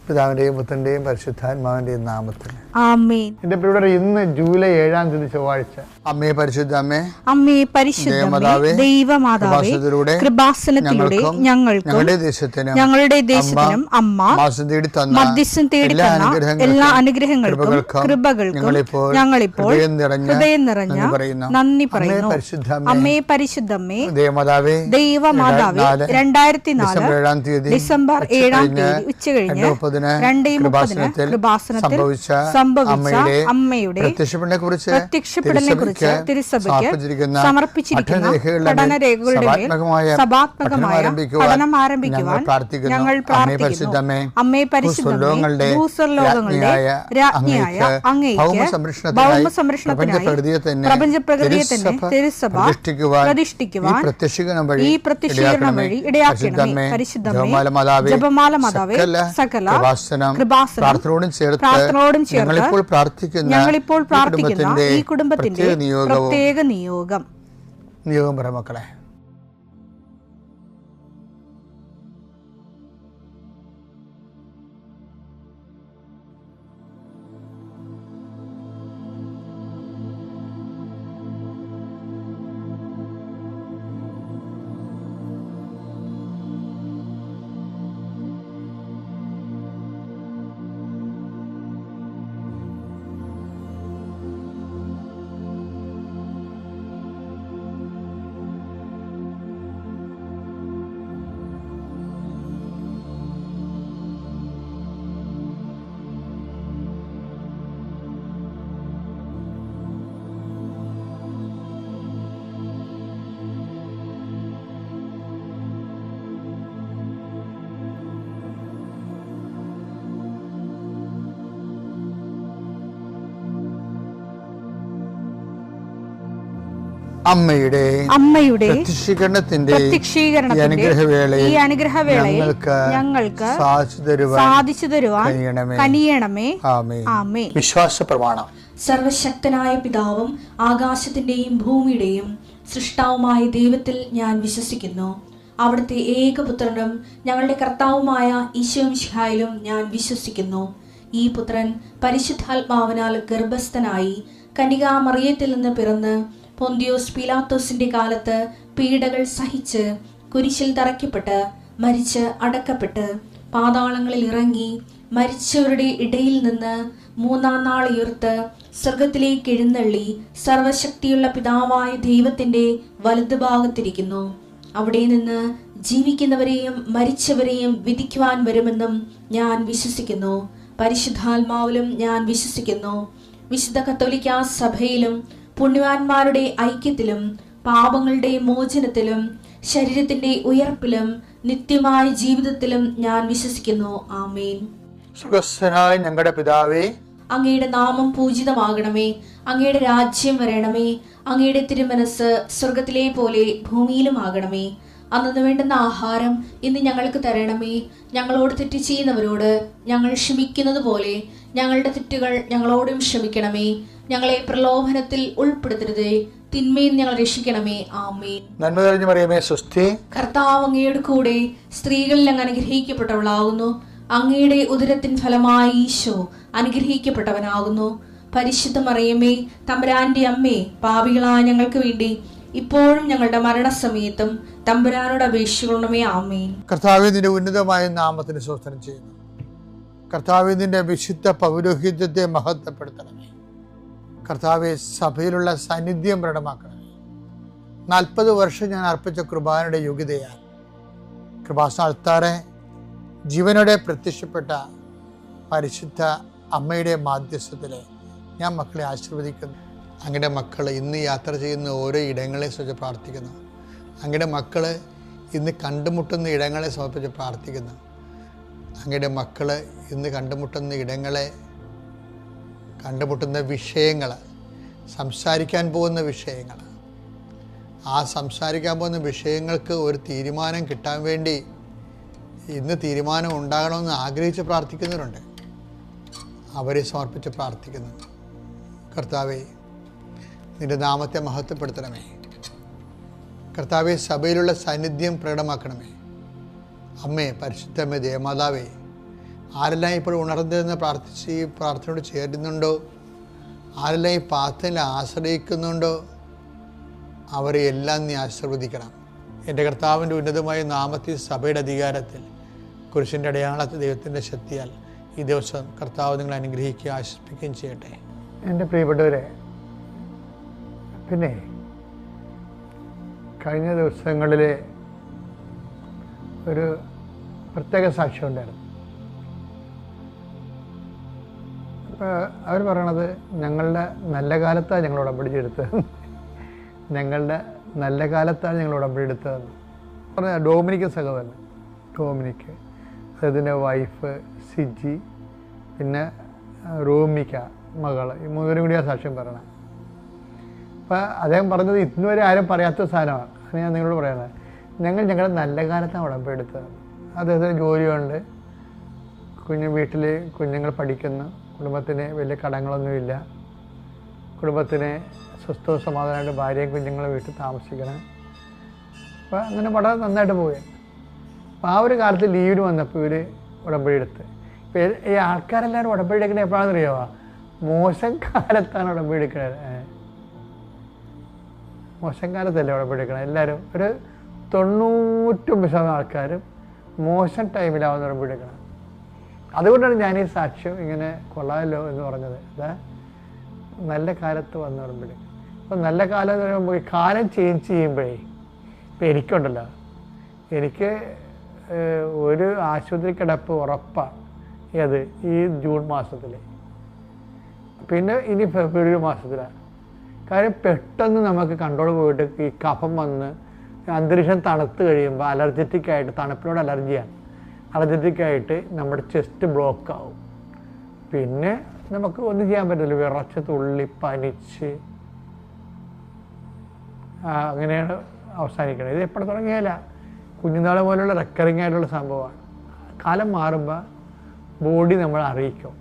പിതാവിന്റെയും പുത്രന്റെയും പരിശുദ്ധാത്മാവിന്റെയും നാമത്തിൽ ആമേൻ. എന്റെ പ്രിയപ്പെട്ടവരെ, ഇന്ന് ജൂലൈ 7-ാം തീയതി ചൊവ്വാഴ്ച. അമ്മേ പരിശുദ്ധ അമ്മേ, അമ്മേ പരിശുദ്ധമേ, ദൈവമാതാവേ, കൃപാസനത്തിലൂടെ ഞങ്ങൾക്കും ഞങ്ങളുടെ ദേശത്തിനും അമ്മ മധ്യസ്ഥം തേടി തന്ന എല്ലാ അനുഗ്രഹങ്ങൾക്കും കൃപകൾക്കും ഞങ്ങളിപ്പോൾ ഹൃദയം നിറഞ്ഞ നന്ദി പറയുന്നു. അമ്മേ പരിശുദ്ധമേ, ദൈവമാതാവേ, 2004 ഡിസംബർ 7-ാം തീയതി ഉച്ചകഴിഞ്ഞ് 2:30 കൃപാസനത്തിൽ സംഭവിച്ച അമ്മയുടെ പ്രത്യക്ഷപ്പെടലിനെക്കുറിച്ച് തിരുസഭയ്ക്ക് സമർപ്പിച്ചിരിക്കുന്ന പഠനരേഖകളുടെ മേൽ സഭാത്മകമായ പഠനം ആരംഭിക്കുവാൻ ഞങ്ങൾ പ്രാർത്ഥിക്കുന്നു. അമ്മേ പരിശുദ്ധമേ, ഭൂസ്വർലോകങ്ങളുടെ രാജ്ഞിയായ അങ്ങേയ്ക്ക് ഭൗമസംരക്ഷണത്തിനായി പ്രപഞ്ചപ്രകൃതിയെ തന്നെ തിരുസഭ പ്രതിഷ്ഠിക്കുവാൻ ഈ പ്രത്യക്ഷീകരണം വഴി ഇടയാക്കണമേ. പരിശുദ്ധമേ, ജപമാല മാതാവേ, സകല കൃപാസനം പ്രാർത്ഥനയോടും ചേർത്ത് ഞങ്ങളിപ്പോൾ പ്രാർത്ഥിക്കുന്ന ഈ കുടുംബത്തിന്റെ പ്രത്യേക നിയോഗം പറ മക്കളെ. അമ്മയുടെ പ്രത്യക്ഷീകരണത്തിന്റെ ഈ അനുഗ്രഹവേളയിൽ ഞങ്ങൾക്ക് സാധിച്ചു തരുവാൻ കനിയണമേ. ആമേൻ. വിശ്വാസ പ്രമാണം. സർവശക്തനായ പിതാവും ആകാശത്തിന്റെയും ഭൂമിയുടെയും സൃഷ്ടാവുമായ ദൈവത്തിൽ ഞാൻ വിശ്വസിക്കുന്നു. അവിടുത്തെ ഏകപുത്രനും ഞങ്ങളുടെ കർത്താവുമായ ഈശോമിശിഹായിലും ഞാൻ വിശ്വസിക്കുന്നു. ഈ പുത്രൻ പരിശുദ്ധാത്മാവിനാൽ ഗർഭസ്ഥനായി കന്യകാമറിയത്തിൽ നിന്ന് പിറന്ന് പൊന്തിയോസ് പീലാത്തോസിന്റെ കാലത്ത് പീഡകൾ സഹിച്ച് കുരിശിൽ തറയ്ക്കപ്പെട്ട് മരിച്ച് അടക്കപ്പെട്ട് പാതാളങ്ങളിൽ ഇറങ്ങി മരിച്ചവരുടെ ഇടയിൽ നിന്ന് 3-ാം നാൾ ഉയർത്ത് സ്വർഗത്തിലേക്ക് എഴുന്നള്ളി സർവശക്തിയുള്ള പിതാവായ ദൈവത്തിന്റെ വലതുഭാഗത്തിരിക്കുന്നു. അവിടെ നിന്ന് ജീവിക്കുന്നവരെയും മരിച്ചവരെയും വിധിക്കുവാൻ വരുമെന്നും ഞാൻ വിശ്വസിക്കുന്നു. പരിശുദ്ധാത്മാവിലും ഞാൻ വിശ്വസിക്കുന്നു. വിശുദ്ധ കത്തോലിക്കാ സഭയിലും പുണ്യവാന്മാരുടെ ഐക്യത്തിലും പാപങ്ങളുടെ മോചനത്തിലും ശരീരത്തിന്റെ ഉയർപ്പിലും നിത്യമായ ജീവിതത്തിലും ഞാൻ വിശ്വസിക്കുന്നു. ആമേൻ. സുഖസ്ഥനായ ഞങ്ങളുടെ പിതാവേ, അങ്ങയുടെ നാമം പൂജിതമാകണമേ. അങ്ങയുടെ രാജ്യം വരണമേ. അങ്ങയുടെ തിരുമനസ് സ്വർഗത്തിലെ പോലെ ഭൂമിയിലും ആകണമേ. അന്നു വേണ്ടുന്ന ആഹാരം ഇന്ന് ഞങ്ങൾക്ക് തരണമേ. ഞങ്ങളോട് തെറ്റ് ചെയ്യുന്നവരോട് ഞങ്ങൾ ക്ഷമിക്കുന്നത് പോലെ ഞങ്ങളുടെ തെറ്റുകൾ ഞങ്ങളോടും ക്ഷമിക്കണമേ. ഞങ്ങളെ പ്രലോഭനത്തിൽ ഉൾപ്പെടുത്തരുതേ, തിന്മയിൽ ഞങ്ങൾ രക്ഷിക്കണമേ. ആമേൻ. നന്മ നിറഞ്ഞ മറിയമേ, സ്വസ്തി. കർത്താവ് അങ്ങയുടെ കൂടെ സ്ത്രീകളിൽ അങ്ങ് അനുഗ്രഹിക്കപ്പെട്ടവളാകുന്നു. അങ്ങയുടെ ഉദരത്തിൻ ഫലമായി ഈശോ അനുഗ്രഹിക്കപ്പെട്ടവനാകുന്നു. പരിശുദ്ധ മറിയമേ, തമ്പുരാന്റെ അമ്മേ, പാപികളായ ഞങ്ങൾക്ക് വേണ്ടി ഇപ്പോഴും ഞങ്ങളുടെ മരണസമയത്തും തമ്പുരാനോട് അപേക്ഷിക്കണമേ. ആമേൻ. കർത്താവേ, നിന്റെ ഉന്നതമായ നാമത്തിന് സ്തോത്രം ചെയ്യുന്നു. കർത്താവേ, നിന്റെ വിശുദ്ധ പൗരോഹിത്യത്തെ മഹത്വപ്പെടുത്തണമേ. കർത്താവെ, സഭയിലുള്ള സാന്നിധ്യം പ്രകടമാക്കണമേ. 40 വർഷം ഞാൻ അർപ്പിച്ച കൃപാനയുടെ യോഗ്യതയാൽ കൃപാസ്ഥാനത്താറെ ജീവനോടെ പ്രത്യക്ഷപ്പെട്ട പരിശുദ്ധ അമ്മയുടെ മാധ്യസ്ഥത്തിലെ ഞാൻ മക്കളെ ആശീർവദിക്കുന്നു. അങ്ങയുടെ മക്കൾ ഇന്ന് യാത്ര ചെയ്യുന്ന ഓരോ ഇടങ്ങളെ സംബന്ധിച്ച് പ്രാർത്ഥിക്കുന്നു. അങ്ങയുടെ മക്കൾ ഇന്ന് കണ്ടുമുട്ടുന്ന ഇടങ്ങളെ സമർപ്പിച്ച് പ്രാർത്ഥിക്കുന്നു. അങ്ങയുടെ മക്കൾ ഇന്ന് കണ്ടുമുട്ടുന്ന ഇടങ്ങളെ, കണ്ടുമുട്ടുന്ന വിഷയങ്ങൾ, സംസാരിക്കാൻ പോകുന്ന വിഷയങ്ങൾ, ആ സംസാരിക്കാൻ പോകുന്ന വിഷയങ്ങൾക്ക് ഒരു തീരുമാനം കിട്ടാൻ വേണ്ടി ഇന്ന് തീരുമാനം ഉണ്ടാകണമെന്ന് ആഗ്രഹിച്ച് പ്രാർത്ഥിക്കുന്നവരുണ്ട്. അവരെ സമർപ്പിച്ച് പ്രാർത്ഥിക്കുന്നു. കർത്താവേ, നിൻ്റെ നാമത്തെ മഹത്വപ്പെടുത്തണമേ. കർത്താവെ, സഭയിലുള്ള സാന്നിധ്യം പ്രകടമാക്കണമേ. അമ്മേ, പരിശുദ്ധമേ, ദേവമാതാവേ, ആരെല്ലാം ഇപ്പോൾ ഉണർന്നെന്ന് ഈ പ്രാർത്ഥനയോട് ചേരുന്നുണ്ടോ, ആരെല്ലാം ഈ പ്രാർത്ഥനയിൽ ആശ്രയിക്കുന്നുണ്ടോ, അവരെ എല്ലാം നീ ആശീർവദിക്കണം. എൻ്റെ കർത്താവിൻ്റെ ഉന്നതമായ നാമത്തിൽ, സഭയുടെ അധികാരത്തിൽ, കുരിശിൻ്റെ അടയാളത്തിൽ, ദൈവത്തിൻ്റെ ശക്തിയാൽ ഈ ദിവസം കർത്താവ് നിങ്ങളെ അനുഗ്രഹിക്കുകയും ആശ്വസിപ്പിക്കുകയും ചെയ്യട്ടെ. എൻ്റെ പ്രിയപ്പെട്ടവരെ, പിന്നെ കഴിഞ്ഞ ദിവസങ്ങളിൽ ഒരു പ്രത്യേക സാക്ഷ്യം ഉണ്ടായിരുന്നു. അവർ പറയണത് ഞങ്ങളുടെ നല്ല കാലത്താണ് ഞങ്ങൾ ഉടമ്പടി എടുത്തത്, ഞങ്ങളുടെ നല്ല കാലത്താണ് ഞങ്ങൾ ഉടമ്പടി എടുത്തതെന്ന് പറഞ്ഞാൽ ഡോമിനിക്ക് സഹോദരൻ ഡോമിനിക്ക്, അദ്ദേഹത്തിൻ്റെ വൈഫ് സിജി, പിന്നെ റോമിക്ക മകൾ, ഈ മൂവരും കൂടി ആ സാക്ഷ്യം പറയണം. അപ്പം അദ്ദേഹം പറഞ്ഞത് ഇന്നുവരെ ആരും പറയാത്ത സാധനമാണ്. അത് ഞാൻ നിങ്ങളോട് പറയണത്, ഞങ്ങളുടെ നല്ല കാലത്താണ് ഉടമ്പടി എടുത്തത്. അദ്ദേഹത്തിന് ജോലിയുണ്ട്, വീട്ടിൽ കുഞ്ഞുങ്ങൾ പഠിക്കുന്നു, കുടുംബത്തിന് വലിയ കടങ്ങളൊന്നുമില്ല, കുടുംബത്തിന് സ്വസ്ഥവും സമാധാനമായിട്ട് ഭാര്യയും കുഞ്ഞുങ്ങളും വീട്ടിൽ താമസിക്കണം. അപ്പോൾ അങ്ങനെ വളരെ നന്നായിട്ട് പോയി. അപ്പോൾ ആ ഒരു കാലത്ത് ലീവിന് വന്നപ്പോൾ ഇവർ ഉടമ്പടി എടുത്ത്. ഇപ്പോൾ ഈ ആൾക്കാരെല്ലാവരും ഉടമ്പടി എടുക്കുന്നത് എപ്പോഴാണെന്ന് അറിയാമോ? മോശം കാലത്താണ് ഉടമ്പടി എടുക്കുന്നത്. മോശം കാലത്തല്ലേ ഉടമ്പടി എടുക്കണം. എല്ലാവരും ഒരു 99% ആൾക്കാരും മോശം ടൈമിലാവുന്ന ഉടമ്പടി എടുക്കണം. അതുകൊണ്ടാണ് ഞാൻ ഈ സാക്ഷ്യം ഇങ്ങനെ കൊള്ളാമല്ലോ എന്ന് പറഞ്ഞത്. അതാ നല്ല കാലത്ത് വന്ന ഉടമ്പടി. അപ്പം നല്ല കാലം എന്ന് പറയുമ്പോൾ കാലം ചേഞ്ച് ചെയ്യുമ്പോഴേ, ഇപ്പം എനിക്കുണ്ടല്ലോ, എനിക്ക് ഒരു ആശുപത്രി കിടപ്പ് ഉറപ്പാണ്. ഏത് ഈ ജൂൺ മാസത്തിൽ, പിന്നെ ഇനി ഫെബ്രുവരി മാസത്തിലാണ്. കാര്യം പെട്ടെന്ന് നമുക്ക് കൺട്രോൾ പോയിട്ട് ഈ കഫം വന്ന് അന്തരീക്ഷം തണുത്ത് കഴിയുമ്പോൾ അലർജറ്റിക്കായിട്ട്, തണുപ്പിനോട് അലർജിയാണ്, അലർജറ്റിക്കായിട്ട് നമ്മുടെ ചെസ്റ്റ് ബ്ലോക്ക് ആവും. പിന്നെ നമുക്ക് ഒന്നും ചെയ്യാൻ പറ്റില്ല, വിറച്ച് തുള്ളി പനിച്ച് അങ്ങനെയാണ് അവസാനിക്കുന്നത്. ഇത് എപ്പോഴും തുടങ്ങിയാല കുഞ്ഞുനാളെ പോലുള്ള റെക്കറിങ് ആയിട്ടുള്ള സംഭവമാണ്. കാലം മാറുമ്പോൾ ബോഡി നമ്മൾ അറിയിക്കും.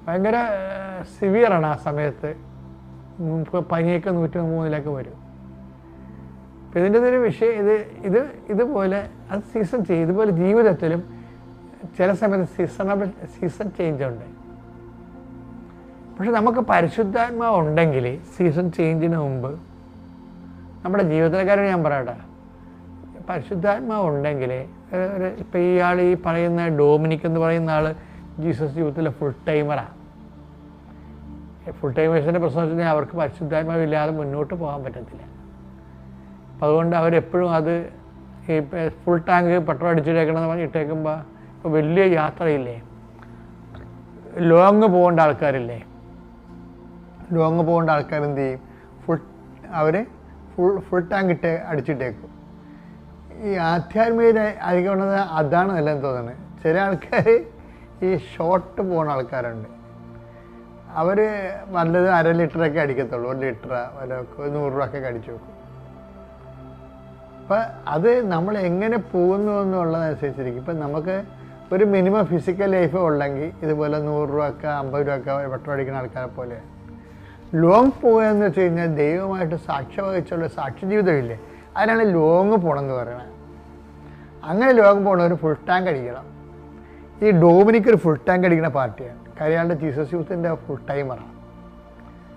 ഭയങ്കര സിവിയറാണ് ആ സമയത്ത്. പനിയൊക്കെ 103 വരും. അപ്പം ഇതിൻ്റെ ഒരു വിഷയം ഇതുപോലെ അത് സീസൺ ചെയ്യും. ഇതുപോലെ ജീവിതത്തിലും ചില സമയത്ത് സീസൺ ചേഞ്ച് ഉണ്ട്. പക്ഷെ നമുക്ക് പരിശുദ്ധാത്മാവ് ഉണ്ടെങ്കിൽ സീസൺ ചേഞ്ചിന് മുമ്പ് നമ്മുടെ ജീവിതത്തിലെ കാര്യം ഞാൻ പറയട്ടെ, പരിശുദ്ധാത്മാവ് ഉണ്ടെങ്കിൽ ഇപ്പം ഇയാൾ ഈ പറയുന്ന ഡോമിനിക് എന്ന് പറയുന്ന ആൾ ജീസസ് യൂത്തിലെ ഫുൾ ടൈമറാണ്. ഫുൾ ടൈമേഴ്സിൻ്റെ പ്രശ്നം വെച്ച് കഴിഞ്ഞാൽ അവർക്ക് പരിശുദ്ധാത്മാവ് ഇല്ലാതെ മുന്നോട്ട് പോകാൻ പറ്റത്തില്ല. അപ്പം അതുകൊണ്ട് അവരെപ്പോഴും അത് ഈ ഫുൾ ടാങ്ക് പെട്രോൾ അടിച്ചിട്ടേക്കണമെന്ന് പറഞ്ഞ് ഇട്ടേക്കുമ്പോൾ, ഇപ്പോൾ വലിയ യാത്രയില്ലേ, ലോങ് പോകേണ്ട ആൾക്കാരില്ലേ, ലോങ് പോകേണ്ട ആൾക്കാർ എന്ത് ചെയ്യും? അവർ ഫുൾ ടാങ്ക് അടിച്ചിട്ടേക്കും. ഈ ആധ്യാത്മികത അധികമുള്ളത് അതാണ് നല്ലതെന്ന് തോന്നുന്നത്. ചില ആൾക്കാർ ഈ ഷോർട്ട് പോകുന്ന ആൾക്കാരുണ്ട്. അവർ നല്ലത് 1/2 ലിറ്ററൊക്കെ അടിക്കത്തുള്ളൂ, 1 ലിറ്റർ വല്ലതൊക്കെ 100 രൂപയൊക്കെ അടിച്ചു വെക്കും. അപ്പം അത് നമ്മൾ എങ്ങനെ പോകുന്നു എന്നുള്ളതനുസരിച്ചിരിക്കും. ഇപ്പം നമുക്ക് ഒരു മിനിമം ഫിസിക്കൽ ലൈഫ് ഉണ്ടെങ്കിൽ ഇതുപോലെ 100 രൂപയൊക്കെ 50 രൂപയൊക്കെ പെട്രോൾ അടിക്കുന്ന ആൾക്കാരെ പോലെ. ലോങ് പോകുകയെന്ന് വെച്ച് കഴിഞ്ഞാൽ ദൈവമായിട്ട് സാക്ഷ്യം വഹിച്ചുള്ള സാക്ഷ്യ ജീവിതമില്ലേ, അതിനാണ് ലോങ് പോകണമെന്ന് പറയണത്. അങ്ങനെ ലോങ് പോകണവർ ഫുൾ ടാങ്ക് അടിക്കണം. ഈ ഡോമിനിക്ക് ഒരു ഫുൾ ടാങ്ക് അടിക്കുന്ന പാർട്ടിയാണ്. കാര്യമായിട്ട് ജീസസ് യൂത്തിൻ്റെ ഫുൾ ടൈമറാണ്.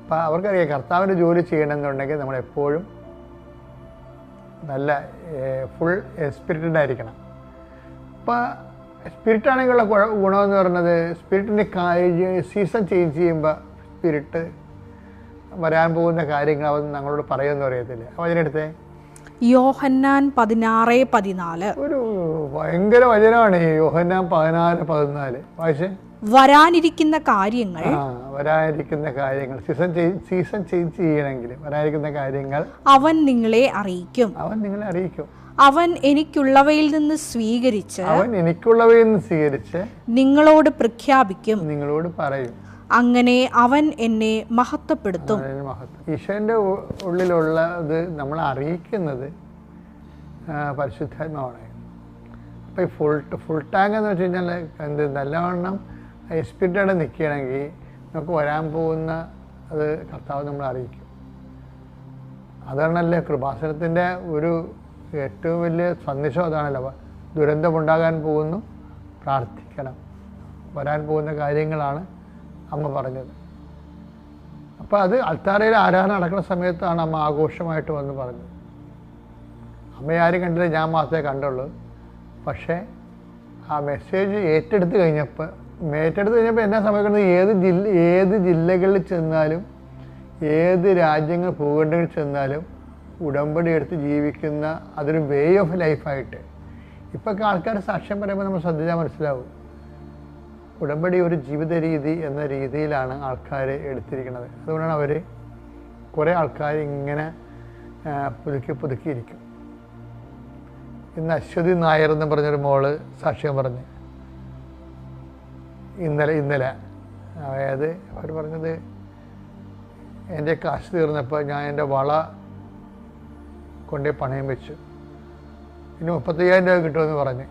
അപ്പോൾ അവർക്കറിയാം കർത്താവിൻ്റെ ജോലി ചെയ്യണമെന്നുണ്ടെങ്കിൽ നമ്മളെപ്പോഴും നല്ല ഫുൾ സ്പിരിറ്റഡ് ആയിരിക്കണം. അപ്പോൾ സ്പിരിറ്റാണെങ്കിലുള്ള ഗുണമെന്ന് പറയുന്നത്, സ്പിരിറ്റിൻ്റെ സീസൺ ചേഞ്ച് ചെയ്യുമ്പോൾ സ്പിരിറ്റ് വരാൻ പോകുന്ന കാര്യങ്ങൾ അവൻ ഞങ്ങളോട് പറയുമെന്ന് അറിയത്തില്ല. അപ്പോൾ അതിനടുത്ത് യോഹന്നാൻ 16:14 ഒരു ഭയങ്കര വചനമാണ്. ഈ യോഹന്നാൻ 16:14 വായിച്ചേ. വരാനിരിക്കുന്ന കാര്യങ്ങൾ സീസൺ ചേഞ്ച് ചെയ്യണമെങ്കിൽ വരാനിരിക്കുന്ന കാര്യങ്ങൾ അവൻ നിങ്ങളെ അറിയിക്കും. അവൻ എനിക്കുള്ളവയിൽ നിന്ന് സ്വീകരിച്ച് നിങ്ങളോട് പ്രഖ്യാപിക്കും, നിങ്ങളോട് പറയും. അങ്ങനെ അവൻ എന്നെ മഹത്വപ്പെടുത്തും. ഈശോന്റെ ഉള്ളിലുള്ളത് നമ്മൾ അറിയിക്കുന്നത് പരിശുദ്ധാത്മാവാണ്. അപ്പോൾ ഈ ഫുൾ ടാങ്ക് എന്ന് വെച്ച് കഴിഞ്ഞാൽ എന്ത് നല്ലവണ്ണം സ്പിരിറ്റോടെ നിൽക്കുകയാണെങ്കിൽ നമുക്ക് വരാൻ പോകുന്ന അത് കർത്താവ് നമ്മൾ അറിയിക്കും. അതാണല്ലേ കൃപാസനത്തിൻ്റെ ഒരു ഏറ്റവും വലിയ സന്ദേശം. അതാണല്ലോ, ദുരന്തമുണ്ടാകാൻ പോകുന്നു, പ്രാർത്ഥിക്കണം. വരാൻ പോകുന്ന കാര്യങ്ങളാണ് അമ്മ പറഞ്ഞത്. അപ്പോൾ അത് അൾത്താരയിൽ ആരാധന നടക്കുന്ന സമയത്താണ് അമ്മ ആഘോഷമായിട്ട് വന്ന് പറഞ്ഞത്. അമ്മയെ ആരും കണ്ടില്ല, ഞാൻ മാത്രമേ കണ്ടുള്ളൂ. പക്ഷേ ആ മെസ്സേജ് ഏറ്റെടുത്ത് കഴിഞ്ഞപ്പോൾ എന്നാ സംഭവിക്കുന്നത്, ഏത് ജില്ലകളിൽ ചെന്നാലും ഏത് രാജ്യങ്ങൾ ഭൂഖണ്ഡങ്ങളിൽ ചെന്നാലും ഉടമ്പടി എടുത്ത് ജീവിക്കുന്ന അതൊരു വേ ഓഫ് ലൈഫായിട്ട് ഇപ്പോഴൊക്കെ ആൾക്കാർ സാക്ഷ്യം പറയുമ്പോൾ നമ്മൾ ശ്രദ്ധിച്ചാൽ മനസ്സിലാവും. ഉടമ്പടി ഒരു ജീവിത രീതി എന്ന രീതിയിലാണ് ആൾക്കാർ എടുത്തിരിക്കുന്നത്. അതുകൊണ്ടാണ് അവർ കുറേ ആൾക്കാർ ഇങ്ങനെ പുതുക്കിയിരിക്കും. ഇന്ന് അശ്വതി നായർ എന്ന് പറഞ്ഞൊരു മോള് സാക്ഷ്യം പറഞ്ഞ് ഇന്നലെ അതായത് അവർ പറഞ്ഞത്, എൻ്റെ കാശ് തീർന്നപ്പോൾ ഞാൻ എൻ്റെ വള കൊണ്ടുപോയി പണയം വെച്ചു, ഇനി 35,000 രൂപ കിട്ടുമെന്ന് പറഞ്ഞ്,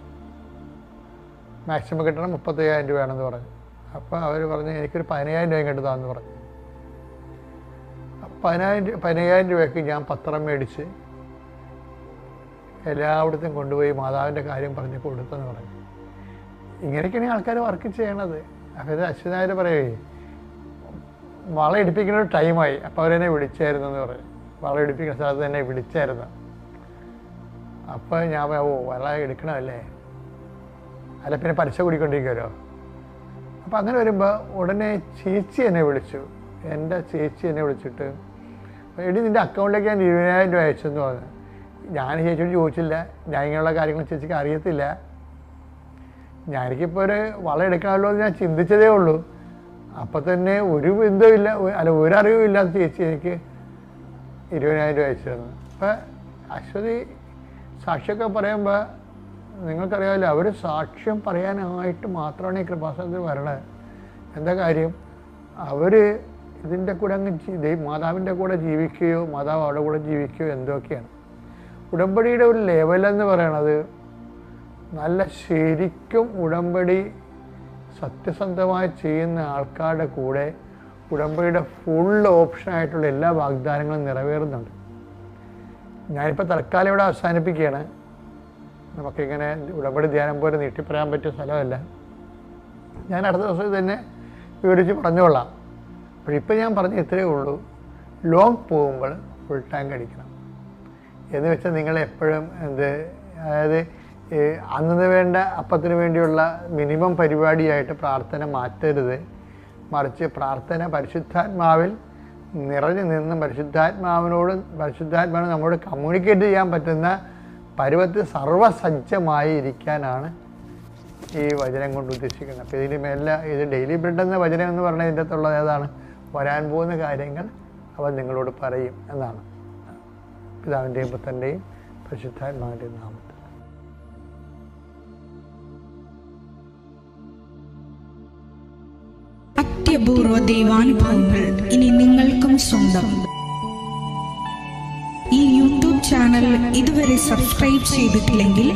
മാക്സിമം കിട്ടണം 35,000 രൂപയാണെന്ന് പറഞ്ഞു. അപ്പോൾ അവർ പറഞ്ഞ് എനിക്കൊരു 15,000 രൂപ കിട്ടുന്നതാണെന്ന് പറഞ്ഞു. 15,000 രൂപയ്ക്ക് ഞാൻ പത്രം മേടിച്ച് എല്ലായിടത്തും കൊണ്ടുപോയി മാതാവിൻ്റെ കാര്യം പറഞ്ഞ് കൊടുത്തെന്ന് പറഞ്ഞു. ഇങ്ങനെയൊക്കെയാണ് ആൾക്കാർ വർക്ക് ചെയ്യണത്. അതായത് അശ്വനായർ പറയേ, വള ഇടിപ്പിക്കുന്ന ഒരു ടൈമായി, അപ്പോൾ അവരെന്നെ വിളിച്ചായിരുന്നു എന്ന് പറയും. വള ഇടിപ്പിക്കുന്ന സ്ഥലത്ത് തന്നെ വിളിച്ചായിരുന്നു. അപ്പോൾ ഞാൻ വള എടുക്കണമല്ലേ, അല്ല പിന്നെ പലിശ കൂടിക്കൊണ്ടിരിക്കുമല്ലോ. അപ്പം അങ്ങനെ വരുമ്പോൾ ഉടനെ ചേച്ചി എന്നെ വിളിച്ചു. എൻ്റെ ചേച്ചി എന്നെ വിളിച്ചിട്ട്, എടി നിൻ്റെ അക്കൗണ്ടിലേക്ക് ഞാൻ 20,000 രൂപ അയച്ചെന്ന് പറഞ്ഞു. ഞാൻ ചേച്ചിയോട് ചോദിച്ചില്ല, ഞാൻ ഇങ്ങനെയുള്ള കാര്യങ്ങൾ ചേച്ചിക്ക് അറിയത്തില്ല. എനിക്കിപ്പോൾ ഒരു വള എടുക്കണമല്ലോ എന്ന് ഞാൻ ചിന്തിച്ചതേ ഉള്ളൂ. അപ്പം തന്നെ ഒരു ബന്ധവുമില്ല, ഒരറിവും ഇല്ലാത്ത ചേച്ചി എനിക്ക് 20,000 രൂപ അയച്ചു തന്നു. അപ്പം അശ്വതി സാക്ഷിയൊക്കെ പറയുമ്പോൾ നിങ്ങൾക്കറിയാമല്ലോ, അവർ സാക്ഷ്യം പറയാനായിട്ട് മാത്രമാണ് ഈ കൃപാസനത്തിൽ വരണത്. എന്താ കാര്യം, അവർ ഇതിൻ്റെ കൂടെ അങ്ങ് മാതാവിൻ്റെ കൂടെ ജീവിക്കുകയോ മാതാവ് അവരുടെ കൂടെ ജീവിക്കുകയോ എന്തൊക്കെയാണ്. ഉടമ്പടിയുടെ ഒരു ലെവലെന്ന് പറയണത് നല്ല ശരിക്കും ഉടമ്പടി സത്യസന്ധമായി ചെയ്യുന്ന ആൾക്കാരുടെ കൂടെ ഉടമ്പടിയുടെ ഫുൾ ഓപ്ഷനായിട്ടുള്ള എല്ലാ വാഗ്ദാനങ്ങളും നിറവേറുന്നുണ്ട്. ഞാനിപ്പോൾ തൽക്കാലം ഇവിടെ അവസാനിപ്പിക്കുകയാണ്. നമുക്കിങ്ങനെ ഉടമ്പടി ധ്യാനം പോലെ നീട്ടിപ്പറയാൻ പറ്റിയ സ്ഥലമല്ല. ഞാൻ അടുത്ത ദിവസം തന്നെ വിവരിച്ച് പറഞ്ഞുകൊള്ളാം. അപ്പോഴിപ്പോൾ ഞാൻ പറഞ്ഞ ഇത്രയേ ഉള്ളൂ, ലോങ് പോകുമ്പോൾ ഫുൾ ടാങ്ക് അടിക്കണം എന്ന് വെച്ചാൽ നിങ്ങളെപ്പോഴും അതായത് അന്ന് വേണ്ട അപ്പത്തിന് വേണ്ടിയുള്ള മിനിമം പരിപാടിയായിട്ട് പ്രാർത്ഥന മാറ്റരുത്. മറിച്ച് പ്രാർത്ഥന പരിശുദ്ധാത്മാവിൽ നിറഞ്ഞു നിന്ന് പരിശുദ്ധാത്മാവിന് നമ്മോട് കമ്മ്യൂണിക്കേറ്റ് ചെയ്യാൻ പറ്റുന്ന പരുവത്തിൽ സർവ്വസജ്ജമായി ഇരിക്കാനാണ് ഈ വചനം കൊണ്ട് ഉദ്ദേശിക്കുന്നത്. അപ്പോൾ ഇതിന് മേലെ ഇത് ഡെയിലി ബ്രെഡ് എന്ന വചനം എന്ന് പറഞ്ഞാൽ ഇതിൻ്റെ അകത്തുള്ളത് ഏതാണ്, വരാൻ പോകുന്ന കാര്യങ്ങൾ അവൻ നിങ്ങളോട് പറയും എന്നാണ്. പിതാവിൻ്റെയും പുത്രൻ്റെയും പരിശുദ്ധാത്മാവിൻ്റെയും നാമത്തിൽ. അത്യപൂർവ ദൈവാനുഭവങ്ങൾ ഇനി നിങ്ങൾക്കും സ്വന്തം. ഈ യൂട്യൂബ് ചാനൽ ഇതുവരെ സബ്സ്ക്രൈബ് ചെയ്തിട്ടില്ലെങ്കിൽ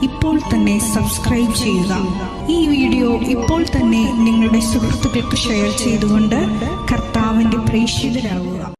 ഇപ്പോൾ തന്നെ സബ്സ്ക്രൈബ് ചെയ്യുക. ഈ വീഡിയോ ഇപ്പോൾ തന്നെ നിങ്ങളുടെ സുഹൃത്തുക്കൾക്ക് ഷെയർ ചെയ്തുകൊണ്ട് കർത്താവിന്റെ പ്രേക്ഷിതരാകുക.